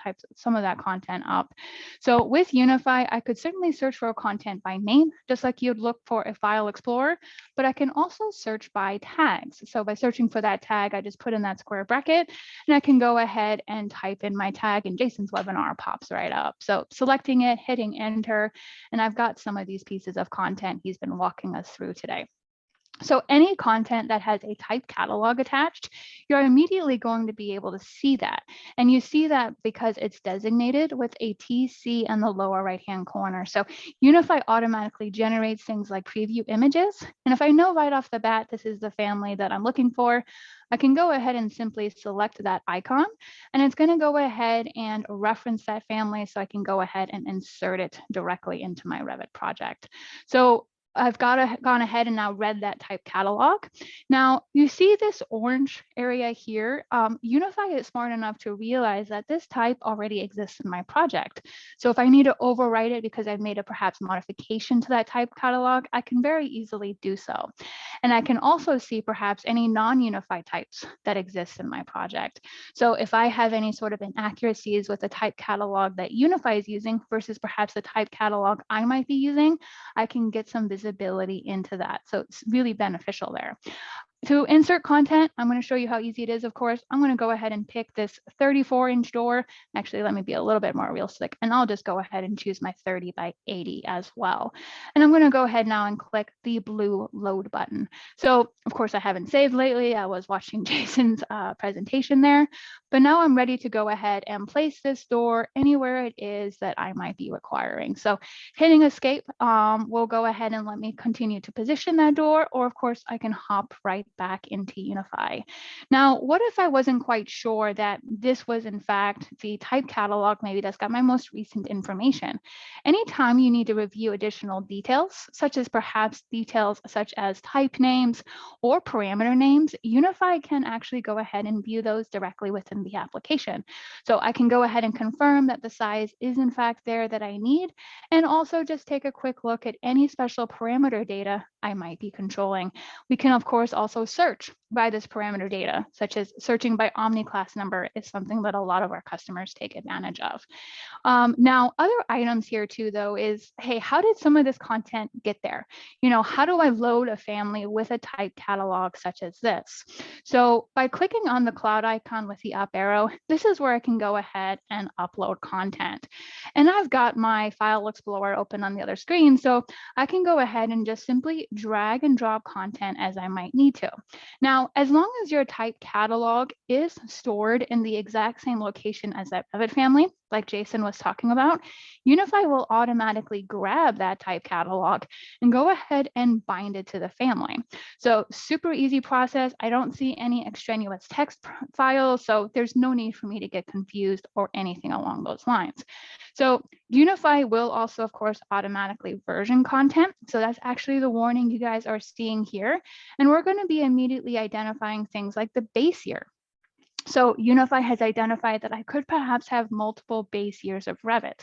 content up. So with Unifi, I could certainly search for content by name, just like you'd look for a file explorer, but I can also search by tags. So by searching for that tag, I just put in that square bracket and I can go ahead and type in my tag and Jason's webinar pops right up. So selecting it, hitting enter, and I've got some of these pieces of content he's been walking us through today. So any content that has a type catalog attached, you're immediately going to be able to see that. And you see that because it's designated with a TC in the lower right-hand corner. So Unifi automatically generates things like preview images. And if I know right off the bat, this is the family that I'm looking for, I can go ahead and simply select that icon, and it's going to go ahead and reference that family. So I can go ahead and insert it directly into my Revit project. So I've gone ahead and now read that type catalog. Now you see this orange area here. Unifi is smart enough to realize that this type already exists in my project. So if I need to overwrite it because I've made a perhaps modification to that type catalog, I can very easily do so. And I can also see perhaps any non-Unifi types that exist in my project. So if I have any sort of inaccuracies with the type catalog that Unifi is using versus perhaps the type catalog I might be using, I can get some visibility into that. So it's really beneficial there. To insert content, I'm going to show you how easy it is, of course. I'm going to go ahead and pick this 34-inch door. Actually, let me be a little bit more realistic, and I'll just go ahead and choose my 30 by 80 as well. And I'm going to go ahead now and click the blue load button. So, of course, I haven't saved lately. I was watching Jason's presentation there, but now I'm ready to go ahead and place this door anywhere it is that I might be requiring. So hitting escape will go ahead and let me continue to position that door, or of course I can hop right back into Unifi. Now, what if I wasn't quite sure that this was in fact the type catalog, maybe that's got my most recent information? Anytime you need to review additional details, such as perhaps details such as type names or parameter names, Unifi can actually go ahead and view those directly within the application. So I can go ahead and confirm that the size is in fact there that I need, and also just take a quick look at any special parameter data I might be controlling. We can, of course, also search by this parameter data, such as searching by Omni class number is something that a lot of our customers take advantage of. Now, other items here too, though, is, hey, how did some of this content get there? You know, how do I load a family with a type catalog such as this? So by clicking on the cloud icon with the up arrow, this is where I can go ahead and upload content. And I've got my file explorer open on the other screen, so I can go ahead and just simply drag and drop content as I might need to. Now, as long as your type catalog is stored in the exact same location as that Revit family, like Jason was talking about, Unifi will automatically grab that type catalog and go ahead and bind it to the family. So super easy process. I don't see any extraneous text files, so there's no need for me to get confused or anything along those lines. So Unifi will also, of course, automatically version content. So that's actually the warning you guys are seeing here. And we're going to be immediately identifying things like the base year. So Unifi has identified that I could perhaps have multiple base years of Revit.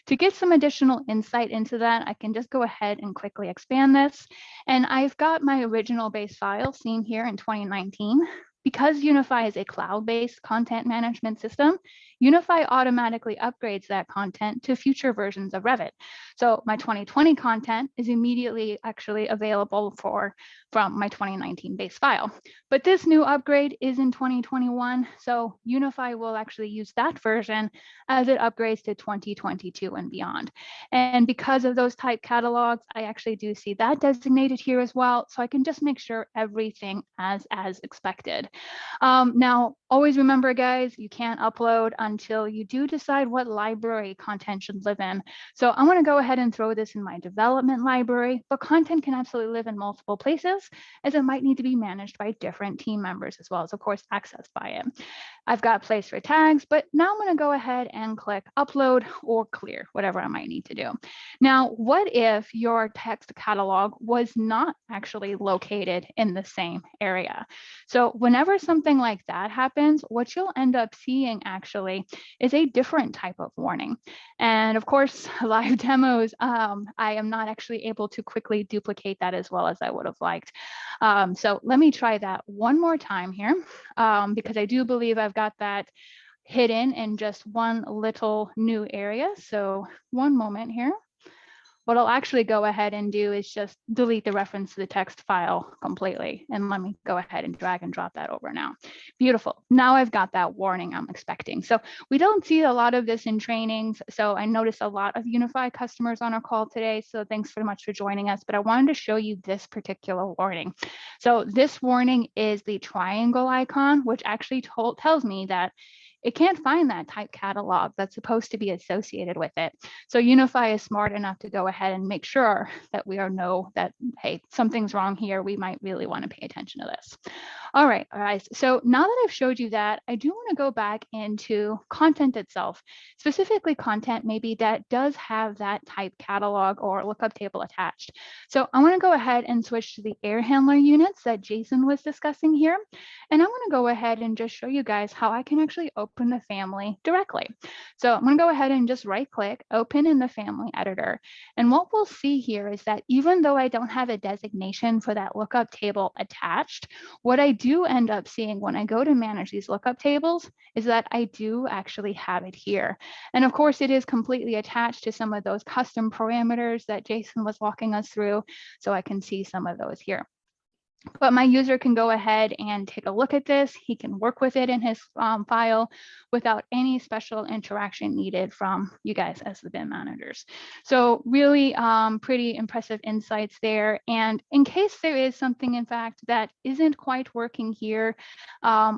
To get some additional insight into that, I can just go ahead and quickly expand this. And I've got my original base file seen here in 2019. Because Unifi is a cloud-based content management system, Unifi automatically upgrades that content to future versions of Revit. So my 2020 content is immediately actually available from my 2019 base file. But this new upgrade is in 2021, so Unifi will actually use that version as it upgrades to 2022 and beyond. And because of those type catalogs, I actually do see that designated here as well, so I can just make sure everything as expected. Now, always remember, guys, you can't upload until you do decide what library content should live in. So I want to go ahead and throw this in my development library, but content can absolutely live in multiple places, as it might need to be managed by different team members, as well as, of course, accessed by it. I've got a place for tags, but now I'm going to go ahead and click upload or clear, whatever I might need to do. Now, what if your text catalog was not actually located in the same area? So whenever something like that happens, what you'll end up seeing actually is a different type of warning. And of course, live demos, I am not actually able to quickly duplicate that as well as I would have liked. So let me try that one more time here, because I do believe I've got that hidden in just one little new area. So one moment here. What I'll actually go ahead and do is just delete the reference to the text file completely. And let me go ahead and drag and drop that over now. Beautiful. Now I've got that warning I'm expecting. So we don't see a lot of this in trainings. So I noticed a lot of Unifi customers on our call today. So thanks very much for joining us. But I wanted to show you this particular warning. So this warning is the triangle icon, which actually tells me that it can't find that type catalog that's supposed to be associated with it. So Unifi is smart enough to go ahead and make sure that we know that, hey, something's wrong here. We might really want to pay attention to this. All right, guys. So now that I've showed you that, I do want to go back into content itself, specifically content maybe that does have that type catalog or lookup table attached. So I want to go ahead and switch to the air handler units that Jason was discussing here. And I want to go ahead and just show you guys how I can actually open the family directly. So I'm going to go ahead and just right click, open in the family editor. And what we'll see here is that even though I don't have a designation for that lookup table attached, what I do end up seeing when I go to manage these lookup tables is that I do actually have it here. And of course, it is completely attached to some of those custom parameters that Jason was walking us through. So I can see some of those here. But my user can go ahead and take a look at this. He can work with it in his file without any special interaction needed from you guys as the BIM managers. So really pretty impressive insights there. And in case there is something, in fact, that isn't quite working here,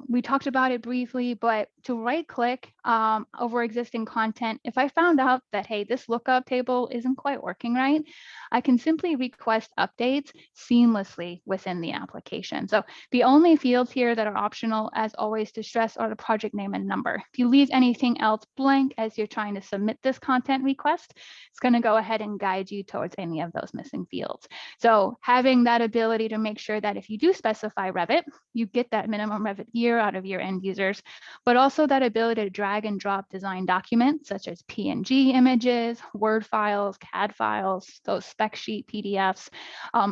we talked about it briefly, but to right click over existing content, if I found out that, hey, this lookup table isn't quite working right, I can simply request updates seamlessly within the application. So the only fields here that are optional, as always, to stress, are the project name and number. If you leave anything else blank as you're trying to submit this content request, it's going to go ahead and guide you towards any of those missing fields. So having that ability to make sure that if you do specify Revit, you get that minimum Revit year out of your end users, but also that ability to drag and drop design documents such as PNG images, Word files, CAD files, those spec sheet PDFs,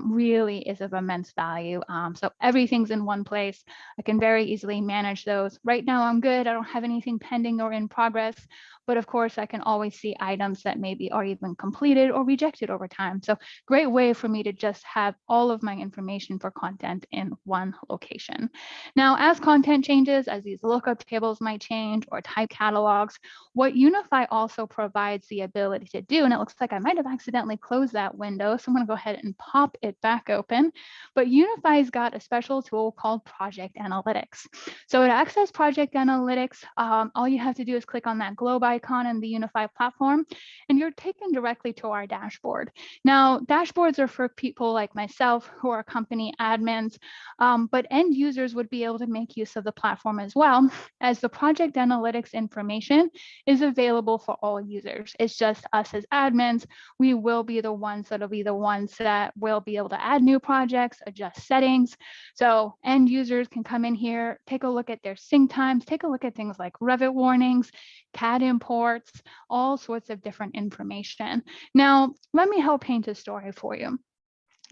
really is of immense value. So everything's in one place. I can very easily manage those. Right now I'm good. I don't have anything pending or in progress, but of course I can always see items that maybe are even completed or rejected over time. So great way for me to just have all of my information for content in one location. Now, as content changes, as these lookup tables might change or type catalogs, what Unifi also provides the ability to do, and it looks like I might have accidentally closed that window, so I'm going to go ahead and pop it back open, but Unifi's got a special tool called Project Analytics. So to access Project Analytics, all you have to do is click on that globe icon in the Unifi platform, and you're taken directly to our dashboard. Now, dashboards are for people like myself who are company admins, but end users would be able to make use of the platform as well, as the Project Analytics information is available for all users. It's just us as admins, we will be the ones that'll be the ones that will be able to add new projects, adjust settings. So end users can come in here, take a look at their sync times, take a look at things like Revit warnings, CAD imports, all sorts of different information. Now, let me help paint a story for you.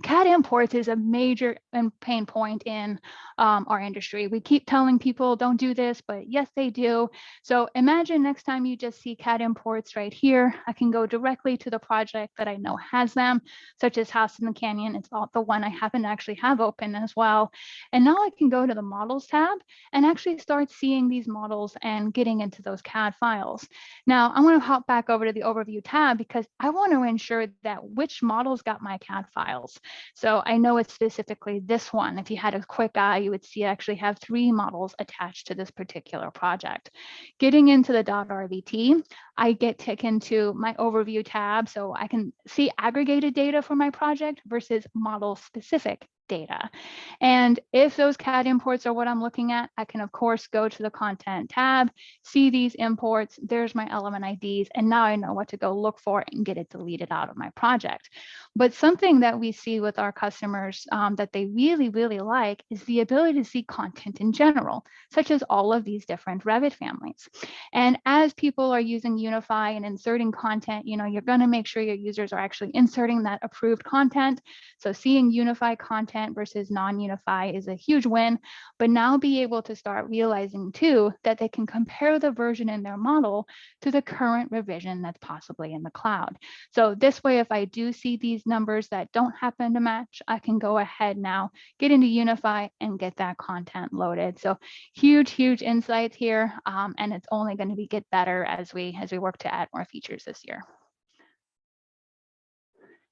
CAD imports is a major pain point in our industry. We keep telling people don't do this, but yes, they do. So imagine next time you just see CAD imports right here, I can go directly to the project that I know has them, such as House in the Canyon. It's the one I happen to actually have open as well. And now I can go to the models tab and actually start seeing these models and getting into those CAD files. Now I'm going to hop back over to the overview tab because I want to ensure that which models got my CAD files. So I know it's specifically this one. If you had a quick eye, you would see I actually have 3 models attached to this particular project. Getting into the .rvt, I get taken to my overview tab, so I can see aggregated data for my project versus model specific data. And if those CAD imports are what I'm looking at, I can of course go to the content tab, see these imports, there's my element IDs, and now I know what to go look for and get it deleted out of my project. But something that we see with our customers that they really, really like is the ability to see content in general, such as all of these different Revit families. And as people are using Unifi and inserting content, you're going to make sure your users are actually inserting that approved content. So seeing Unifi content versus non-Unifi is a huge win, but now be able to start realizing too that they can compare the version in their model to the current revision that's possibly in the cloud. So this way, if I do see these numbers that don't happen to match, I can go ahead now, get into Unifi and get that content loaded. So huge, huge insights here. And it's only going to get better as we work to add more features this year.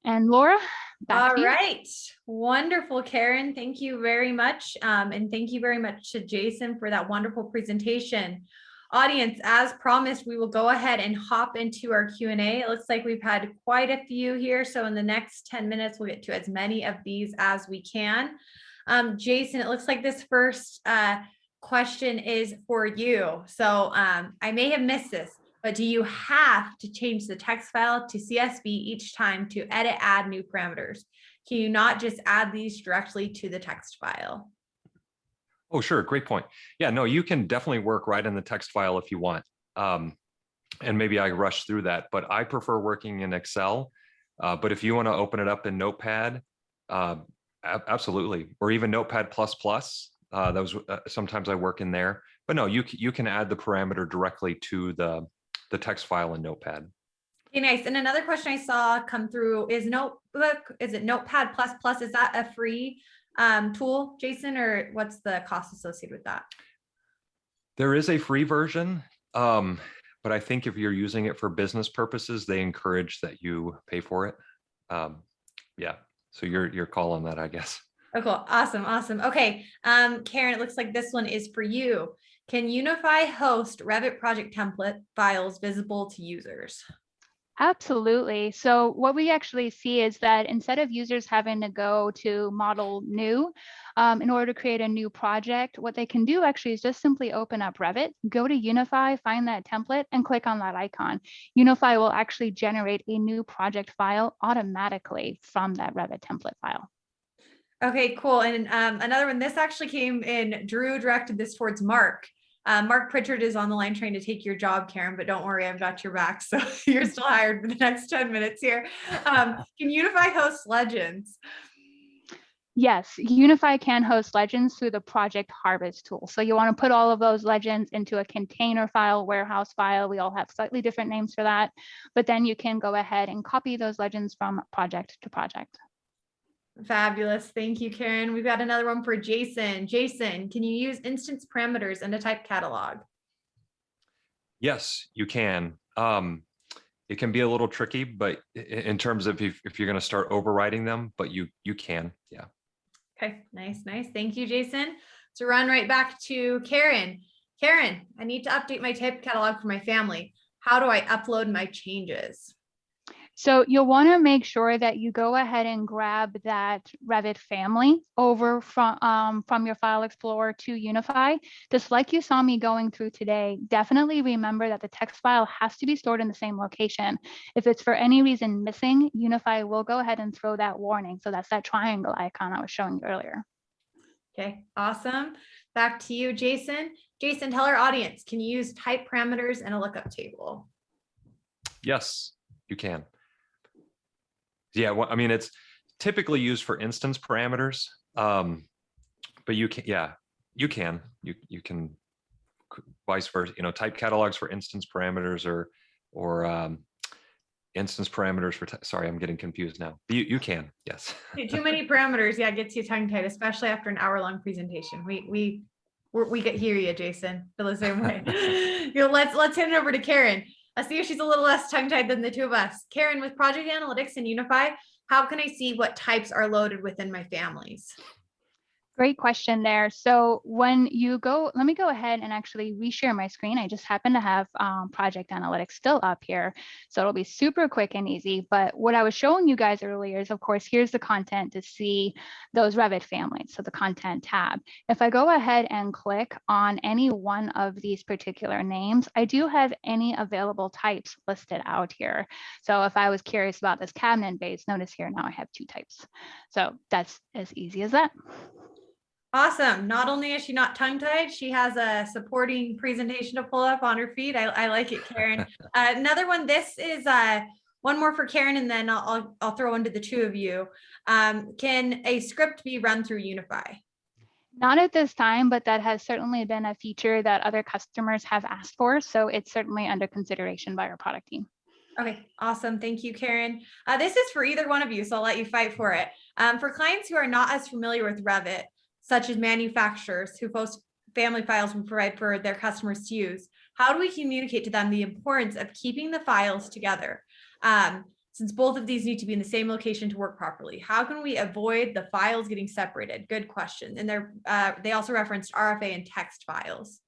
And Laura, back to you. All right. Wonderful, Karen. Thank you very much. And thank you very much to Jason for that wonderful presentation. Audience, as promised, we will go ahead and hop into our Q&A. It looks like we've had quite a few here. So in the next 10 minutes, we'll get to as many of these as we can. Jason, it looks like this first question is for you. So I may have missed this, but do you have to change the text file to CSV each time to edit, add new parameters? Can you not just add these directly to the text file? Oh, sure. Great point. Yeah, no, you can definitely work right in the text file if you want. And maybe I rush through that, but I prefer working in Excel. But if you want to open it up in Notepad, absolutely. Or even Notepad++. Sometimes I work in there. But no, you can add the parameter directly to the text file in Notepad. Okay, nice. And another question I saw come through is Notebook. Is it Notepad++? Is that a free tool, Jason, or what's the cost associated with that? There is a free version, but I think if you're using it for business purposes, they encourage that you pay for it. Yeah, so your call on that, I guess. Oh, cool. Awesome. Awesome. Okay. Karen, it looks like this one is for you. Can Unifi host Revit project template files visible to users? Absolutely. So what we actually see is that instead of users having to go to model new in order to create a new project, what they can do actually is just simply open up Revit, go to Unifi, find that template and click on that icon. Unifi will actually generate a new project file automatically from that Revit template file. Okay, cool. And another one, this actually came in, Drew directed this towards Mark. Mark Pritchard is on the line trying to take your job, Karen, but don't worry, I've got your back. So you're still hired for the next 10 minutes here. Can Unifi host legends? Yes, Unifi can host legends through the Project Harvest tool. So you want to put all of those legends into a container file, warehouse file. We all have slightly different names for that, but then you can go ahead and copy those legends from project to project. Fabulous. Thank you, Karen. We've got another one for Jason. Jason, can you use instance parameters in a type catalog? Yes, you can. It can be a little tricky, but in terms of if you're going to start overriding them, but you can, yeah. Okay, nice, nice. Thank you, Jason. So run right back to Karen. Karen, I need to update my type catalog for my family. How do I upload my changes? So you'll want to make sure that you go ahead and grab that Revit family over from your File Explorer to Unifi. Just like you saw me going through today, definitely remember that the text file has to be stored in the same location. If it's for any reason missing, Unifi will go ahead and throw that warning. So that's that triangle icon I was showing you earlier. Okay, awesome. Back to you, Jason. Jason, tell our audience, can you use type parameters in a lookup table? Yes, you can. Yeah, well, I mean, it's typically used for instance parameters, but you can, yeah, you can vice versa. You know, type catalogs for instance parameters or instance parameters for. Sorry, I'm getting confused now. You can, yes. Too many parameters, yeah, gets you tongue-tied, especially after an hour-long presentation. We get hear you, Jason. Feel the same way. Let's hand it over to Karen. Let's see if she's a little less tongue-tied than the two of us. Karen, with project analytics and Unifi, how can I see what types are loaded within my families? Great question there. So when you go, let me go ahead and actually reshare my screen. I just happen to have Project Analytics still up here. So it'll be super quick and easy. But what I was showing you guys earlier is, of course, here's the content to see those Revit families. So the content tab. If I go ahead and click on any one of these particular names, I do have any available types listed out here. So if I was curious about this cabinet base, notice here now I have 2 types. So that's as easy as that. Awesome. Not only is she not tongue-tied, she has a supporting presentation to pull up on her feed. I like it, Karen. Another one, this is one more for Karen, and then I'll throw one to the two of you. Can a script be run through Unifi? Not at this time, but that has certainly been a feature that other customers have asked for. So it's certainly under consideration by our product team. Okay, awesome. Thank you, Karen. This is for either one of you, so I'll let you fight for it. For clients who are not as familiar with Revit, such as manufacturers who post family files we provide for their customers to use, how do we communicate to them the importance of keeping the files together? Since both of these need to be in the same location to work properly, how can we avoid the files getting separated? Good question. And they also referenced RFA and text files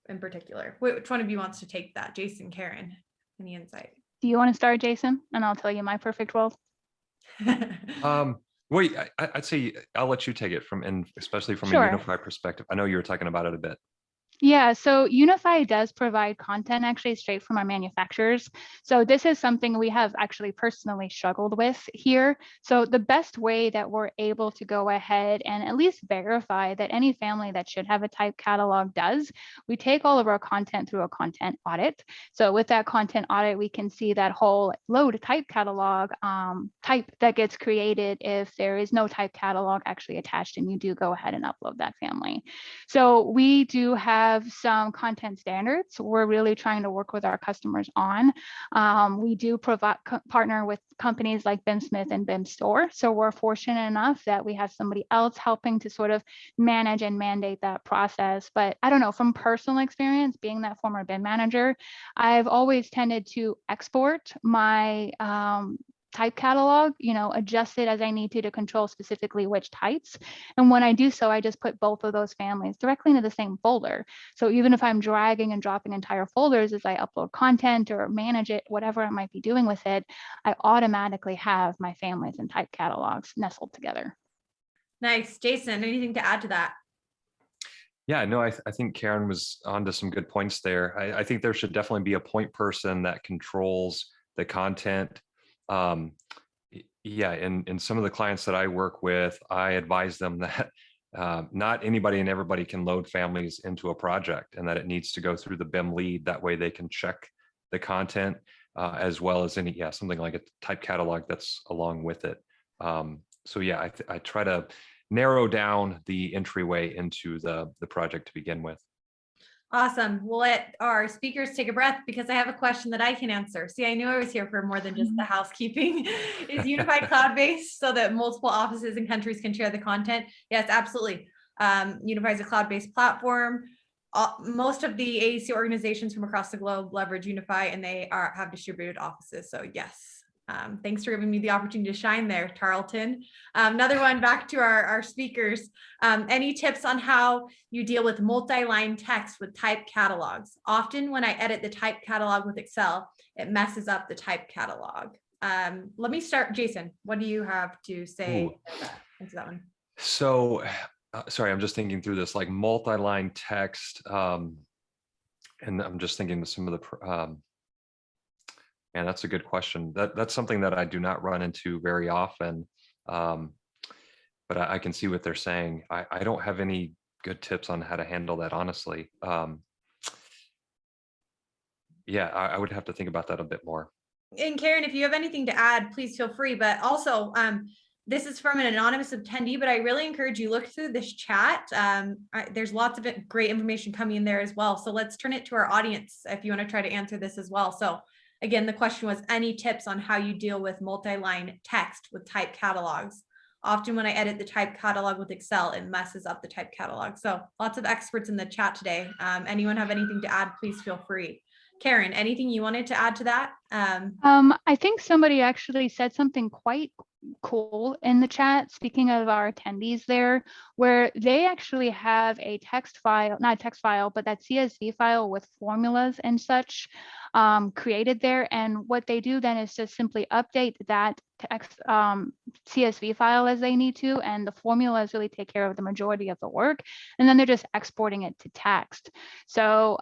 in particular. Which one of you wants to take that? Jason, Karen, any insight? Do you want to start, Jason? And I'll tell you my perfect world. Wait, I'd say I'll let you take it and especially from Sure. a Unifi perspective. I know you were talking about it a bit. Yeah, so Unifi does provide content actually straight from our manufacturers. So this is something we have actually personally struggled with here. So the best way that we're able to go ahead and at least verify that any family that should have a type catalog does, we take all of our content through a content audit. So with that content audit, we can see that whole load type catalog type that gets created if there is no type catalog actually attached and you do go ahead and upload that family. So we do have have some content standards we're really trying to work with our customers on. We do partner with companies like BIM Smith and BIM Store. So we're fortunate enough that we have somebody else helping to sort of manage and mandate that process. But I don't know, from personal experience, being that former BIM manager, I've always tended to export my type catalog, adjust it as I need to control specifically which types. And when I do so, I just put both of those families directly into the same folder. So even if I'm dragging and dropping entire folders as I upload content or manage it, whatever I might be doing with it, I automatically have my families and type catalogs nestled together. Nice. Jason, anything to add to that? Yeah, no, I think Karen was onto some good points there. I think there should definitely be a point person that controls the content. Yeah, in some of the clients that I work with, I advise them that not anybody and everybody can load families into a project, and that it needs to go through the BIM lead. That way they can check the content as well as something like a type catalog that's along with it. So yeah, I try to narrow down the entryway into the project to begin with. Awesome. We'll let our speakers take a breath because I have a question that I can answer. See, I knew I was here for more than just the housekeeping. Is Unifi cloud-based so that multiple offices and countries can share the content? Yes, absolutely. Unifi is a cloud-based platform. Most of the AEC organizations from across the globe leverage Unifi, and they have distributed offices. So yes. Thanks for giving me the opportunity to shine there, Tarleton. Another one, back to our speakers. Any tips on how you deal with multi-line text with type catalogs? Often when I edit the type catalog with Excel, it messes up the type catalog. Let me start, Jason. What do you have to say into that one? So, sorry, I'm just thinking through this, like multi-line text, and I'm just thinking of some of the and that's a good question. That's something that I do not run into very often, but I can see what they're saying. I don't have any good tips on how to handle that, honestly. Yeah, I would have to think about that a bit more. And Karen, if you have anything to add, please feel free. But also, this is from an anonymous attendee, but I really encourage you look through this chat. There's lots of great information coming in there as well. So let's turn it to our audience if you want to try to answer this as well. So again, the question was, any tips on how you deal with multi-line text with type catalogs? Often when I edit the type catalog with Excel, it messes up the type catalog. So lots of experts in the chat today. Anyone have anything to add, please feel free. Karen, anything you wanted to add to that? I think somebody actually said something quite cool in the chat, speaking of our attendees there, where they actually have a text file, not a text file, but that CSV file with formulas and such created there. And what they do then is just simply update that text CSV file as they need to, and the formulas really take care of the majority of the work, and then they're just exporting it to text. So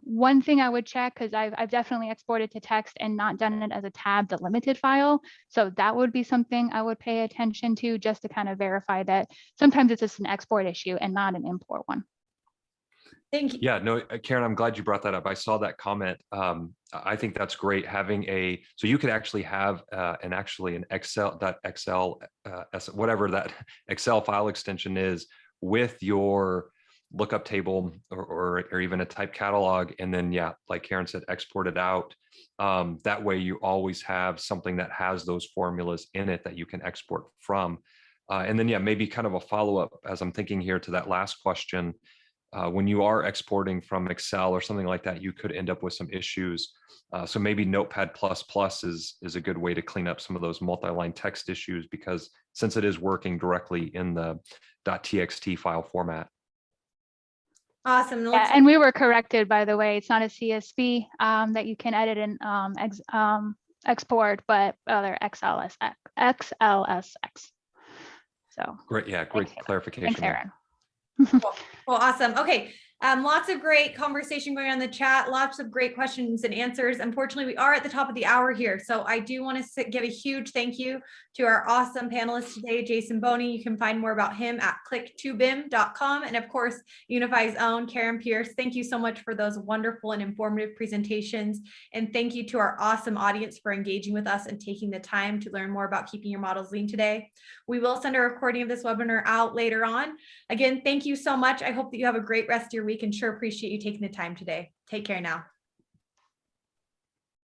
one thing I would check, because I've definitely exported to text and not done it as a tab delimited file, so that would be something I would pay attention to, just to kind of verify that sometimes it's just an export issue and not an import one. Thank you. Yeah, no, Karen, I'm glad you brought that up. I saw that comment. I think that's great, having so you could actually have an Excel.xl, whatever that Excel file extension is, with your lookup table or even a type catalog, and then, yeah, like Karen said, export it out. That way you always have something that has those formulas in it that you can export from. And then, yeah, maybe kind of a follow-up as I'm thinking here to that last question. When you are exporting from Excel or something like that, you could end up with some issues. So maybe Notepad++ is a good way to clean up some of those multi-line text issues, because since it is working directly in the .txt file format. Awesome. Yeah, and we were corrected, by the way. It's not a CSV that you can edit and export, but other XLSX. So great, yeah, great clarification. Thanks, Aaron. Cool. Well, awesome. Okay. Lots of great conversation going on in the chat, lots of great questions and answers. Unfortunately, we are at the top of the hour here. So I do want to give a huge thank you to our awesome panelists today, Jason Boney. You can find more about him at click2bim.com. And of course, Unifi's own Karen Pierce. Thank you so much for those wonderful and informative presentations. And thank you to our awesome audience for engaging with us and taking the time to learn more about keeping your models lean today. We will send a recording of this webinar out later on. Again, thank you so much. I hope that you have a great rest of your week. week and sure appreciate you taking the time today. Take care now.